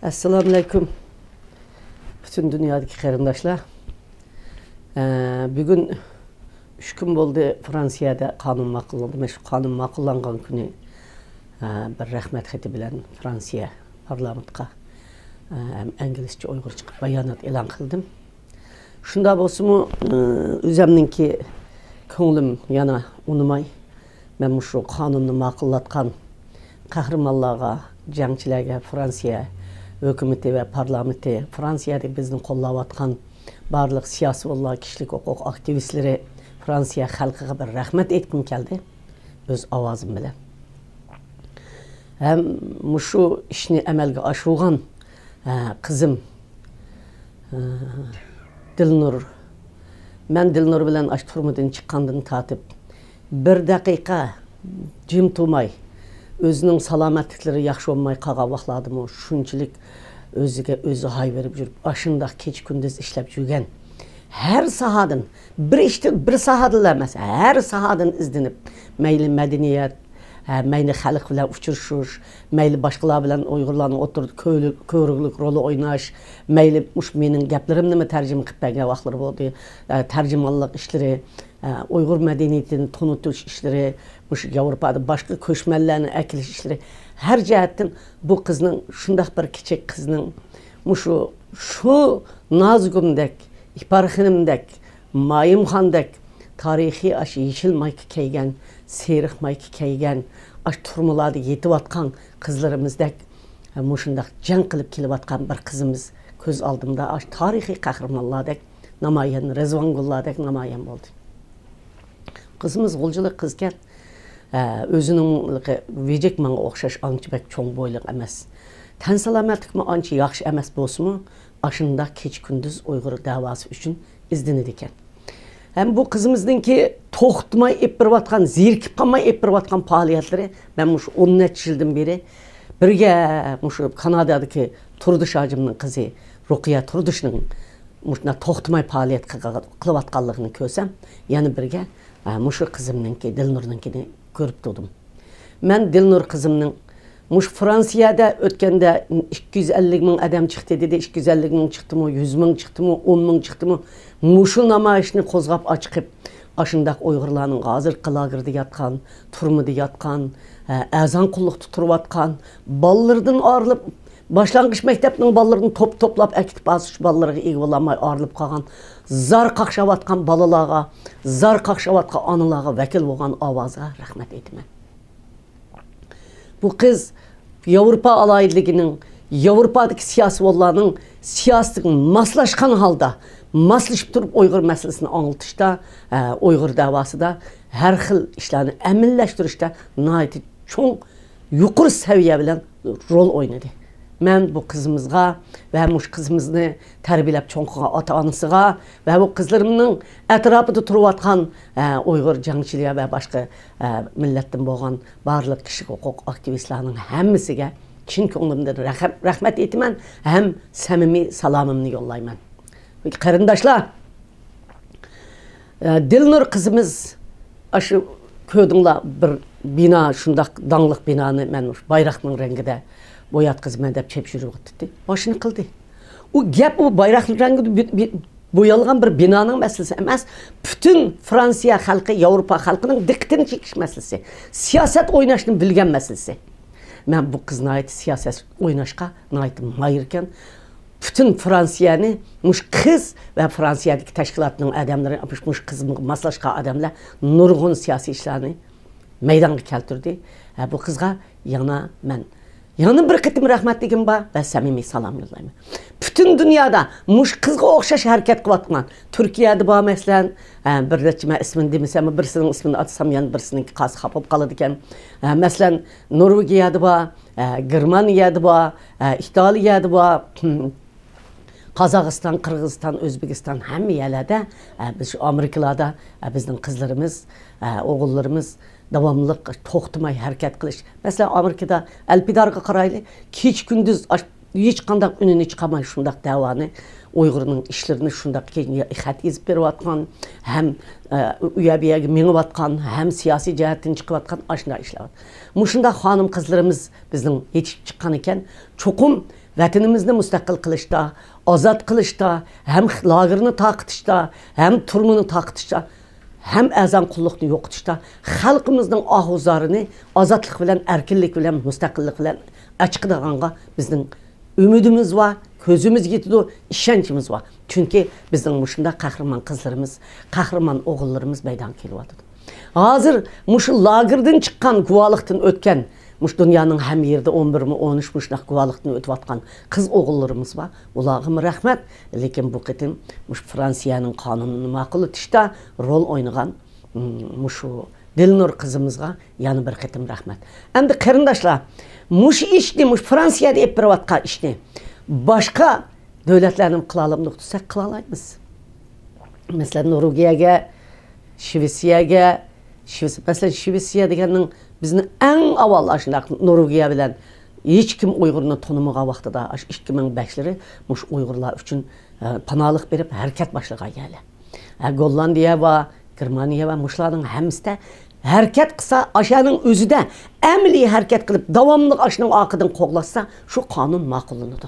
Assalamu alaikum. Bütün dünyadaki qarindoshlar. Bugün 3 gün oldu Fransiyada qanun ma'qullandı. Mana shu qanun ma'qullangan kuni bir rahmat xati bilan Fransiya parlamentga İngilizce Uyg'urcha bayonot e'lon qildim. Shunda bo'lsa-mu, o'zimninki ko'nglim yana unimay, men shu qonunni ma'qullatgan qahramonlarga, jangchilarga, Fransiya hökuməti və parlamenti, Fransiyada bizni qo'llayotgan barlıq siyasi vallahi kişilik hüquq aktivistləri Fransiya xalqiga bir rahmat etkim keldi öz ovozim bilan. Hem shu ishni amalga oshirgan qizim Dilnur, men Dilnur bilan turmadan chiqqandan tatib bir daqiqa jim turmay özünün salamatlıkları yaxşı olmay qalğan vaxtlardım o şunçilik özü hay verib жүрüb başında keç gündüz işləb жүрgən hər sahadan bir sahadan emas hər sahadan izlenib meyli mədəniyyət meyli xalq bilan uçurşuş meyli başqalar bilan Uyğurlarning oturub kövrüklük rolu oynaş meyli mening gaplərimni tərcümə qilib bergan vaxtlar oldu tərcümanlıq işləri Uyghur medeniyetini tanıtış işleri, Avrupa'da başka köşmellerini ekiliş işleri, her cihetten bu kızın, şundak bir küçük kızın, şu nazgümdek, ihbarxınımdek, mayımxandek, tarihi aşı yeşil mayki keygen, seyrih mayki keygen, aş turmalarda yetip atkan kızlarımızdek, şundak can kılıp kilip atkan bir kızımız göz aldığımda aş tarihi kahramanlardek, namayen, Rezvangullardek namayen oldu. Kızımız olculuq kızken özünün vecek mənə oxşaş ançı bək çoğ boyluq emas. Tən salamatlık mı ançı yaxşı emas bolsunmu aşında keç gündüz Uyghur davası üçün izdini diken. Hem bu kızımızın ki toxtmay epirvatkan, zirkip qalmay epirvatkan faaliyetleri ben 10 neçə ildən beri birge Kanada'daki Turduş hacımın kızı Rukiya Turduş'un toxtmay faaliyet qılıvatqanlığını körsem yani birge Muşu kızımınki, Dilnur'unkini görüp durdum. Ben Dilnur kızımның Fransiyada ötkende 250 bin adam çıktı dedi, 250 bin çıktı mı, 100 bin çıktı mı, 10 bin çıktı mı, Muşu namayışını kozgap açıp, aşındak Uygurlarının hazır kılagırdı yatkan, turmudu yatkan, azan kulluk tuturup atkan, ballardan ağırlıp, başlangıç mektepnin ballarını toplap ekip basış balları iyi olamay ağırlıp kalan, zar kakşavatkan balalığa, zar kakşavatkan anılağa vekil olan avaza rahmet etmem. Bu kız Avrupa alaylıgının, Avrupa'daki siyasi olanın siyasetin maslaşkan halda, maslaşıp durup Uygur meselesini anlatışta, Uygur davası da her xil işlerini əmilləşdirişdə nəhayət çox yuqur səviyyə bilen rol oynadı. Ben bu kızımızga ve bu kızımızı terbiyelep çoğunluğa ata-anasıga ve bu kızlarımın etrafında turuvatkan Uygur cangçılığa ve başka milletten boğan barlık kişi hukuk aktivistlerinin hemmisine çin konuğumda rahmet etmen hem samimi salamımını yollayman. Qarindoshlar, Dilnur kızımız aşı köydünla bir bina, şundak danlıq binanı ben bayraqның rengide boyatkız mendep çep жүріп отты. Başını kıldı. O gap o bayraqlı rengide boyalgan bir binanın meselesi emas. Bütün Fransiya halkı, Avrupa halkının dikkatini çekiş meselesi. Siyaset oynaşını bilgen meselesi. Ben bu kızına ait siyaset oynaşka ait mayırken bütün Fransiyani kız ve Fransiyadaki teşkilatının adamları kızın maslaşka adamlar nurgun siyasi işlerini meydana keltirdi. Bu kızga yana ben Yanı bir kıtım rahmetliğim var ve samimi salam yollayım. Bütün dünyada kızga oxşaş hareket kıvatman. Türkiye'de bu mesela bir reçime ismini demisem, birisinin ismini atsam yani birisinin qası kapıp kalıdıken. Mesela Norvegiye'de bu, Germaniye'de bu, İtalya'da bu, Kazakistan, Kırgızistan, Özbekistan hem yerlerde biz Amerikalarda bizim kızlarımız, oğullarımız davamlılık, toxtumay hareket kılış. Mesela Amerika'da Elpidar'a qaraylı keç gündüz hiç kandak önüne çıkamay şundak davanı Uygur'un işlerini şundak xat yazıp berip atkan hem üyebiye minip atkan hem siyasi cihetten çıkıp atkan aşında işler. Muşunda hanım kızlarımız bizim yetişip çıkan iken çokum vatanimizni mustaqil qilishda, ozod qilishda, ham lagerni taqitishda, ham turmuni taqitishda, ham azan qulluqni yo'qotishda xalqimizning ahuzlarini ozodlik bilan, erkinlik bilan, mustaqillik bilan açıqdaganga bizning umidimiz var, ko'zimiz yetidi, ishonchimiz var. Chunki bizning mushunda qahramon qizlarimiz, qahramon o'g'illarimiz maydon kelyapti. Hozir mushu lagerdan chiqqan guvohlikdan o'tgan mush dunyoning ham yerda 11-13 mushunaq guvohlikdan o'tayotgan qiz o'g'illarimiz var. Ularga rahmat, lekin bu qitim mush Fransiyaning qonunini ma'qul etishda rol o'ynagan mushu Dilnur qizimizga yana bir qitim rahmat. Endi qarindoshlar, mush ishni, mush Fransiyada olib borayotgan ishni boshqa davlatlarning qila olamiz desak qila olamiz. Masalan, Norvegiyaga, Shvetsiyaga, masalan Shvetsiya deganning bizni eng avval shunday Norvegiya bilan hech kim Uyg'urni tanımagan vaqtida 2005'leri mush Uyg'urlar uchun panolik berib harakat boshlagan yali. Gollandiya va Germaniya va mushlarning hammasida harakat qilsa, aşanın o'zida amaliy harakat qilib davomli ashning oqidan qo'g'lasa, shu qonun ma'qullanadi.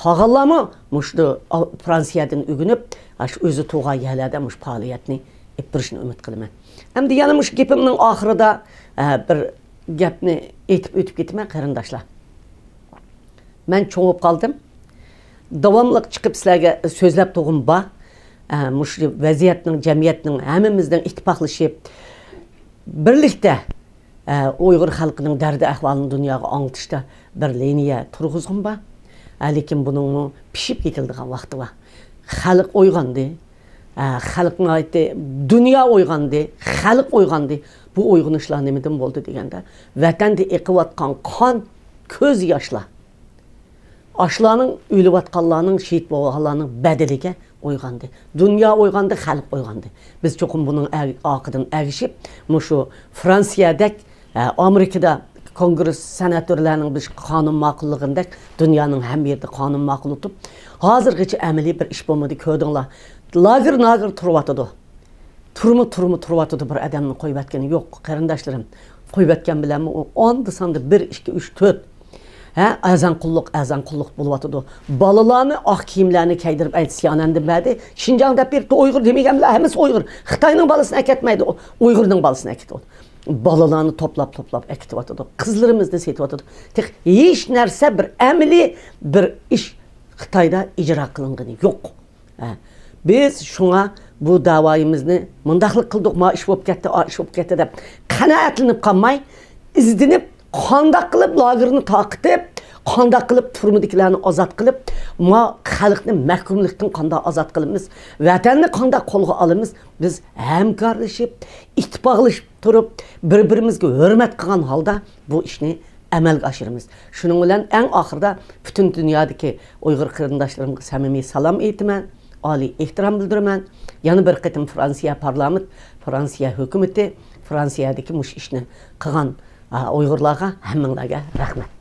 Qolganlarmi mushni Fransiyadan o'ginib, ash o'zi tug'an yerlarda mush faoliyatni ipirishni umid qilaman. Endi yana mush gapimning oxirida bir gapni aytib o'tib ketaman qarindoshlar. Men cho'ngib qoldim. Davomli chiqib sizlarga so'zlab tug'im bor. Mush vaziyatning, jamiyatning hammamizdan ittifoqlashib birlikda Uyg'ur xalqining dardi ahvolini dunyoga anglitishda bir liniya turg'izg'im bor. Lekin buning pishib ketildigan vaqti bor. Xalq uyg'ondi. Xalqning aytdi, dunyo uyg'ondi, xalq uyg'ondi. Bu uyg'onishlar nimadan bo'ldi deganda, vatanda eqiyotgan qon, ko'z yoshlar. Ashlarning o'layotganlarning, shehid bo'lganlarning badaliga uyg'ondi. Dunyo uyg'ondi, xalq uyg'ondi. Biz cho'qim buning oqidan erishib, mushu Fransiyadek, Amerikada Kongress senatorlarning bir qonun ma'qullig'idek dunyoning ham yerda qonun ma'qul etib, hozirgacha amaliy bir ish bo'lmadi, ko'rdinglar. Lager turyotdi. Turma turyotdi bir odamni qo'yib atgani yo'q, qarindoshlarim. Qo'yib atgan bilanmi 10 desanda 1 2 3 4 azan qulluq bo'lyotdi. Balalarni oq kiyimlarni kiydirib aytishgandan beri Şinjan'da bir Uyg'ur demaganlar, hammasi Uyg'ur. Xitoyning balasini akatmaydi, Uyg'urning balasini akatyapti. Balalarni to'plab akatyapti. Qizlarimizni setyapti. Hech narsa bir amaliy bir ish Xitoyda ijro qilingani yo'q. Biz şuna bu davayimizni mundaqlik qildik, ma ish bo'lib ketdi, deb qanoatlanib qolmay, izdinib, qandoq qilib lagerni taqitib, qandoq qilib turmudikilarni ozod qilib, ma xalqni mahkumlikdan qandoq ozod qilamiz, vatanni qandoq qo'lga olamiz, biz hamkorlashib, ittifoqlashib turib, bir-birimizga hurmat qilgan holda bu ishni amalga oshiramiz. Shuning bilan eng oxirida butun dunyodagi Uyg'ur qarindoshlarimga samimiy salom aytaman. Ali ehtiram bildiraman. Yana bir qitim Fransiya parlament, Fransiya hukumati, Fransiyadagi mush ishni qilgan Uyg'urlarga, hammanglarga rahmat.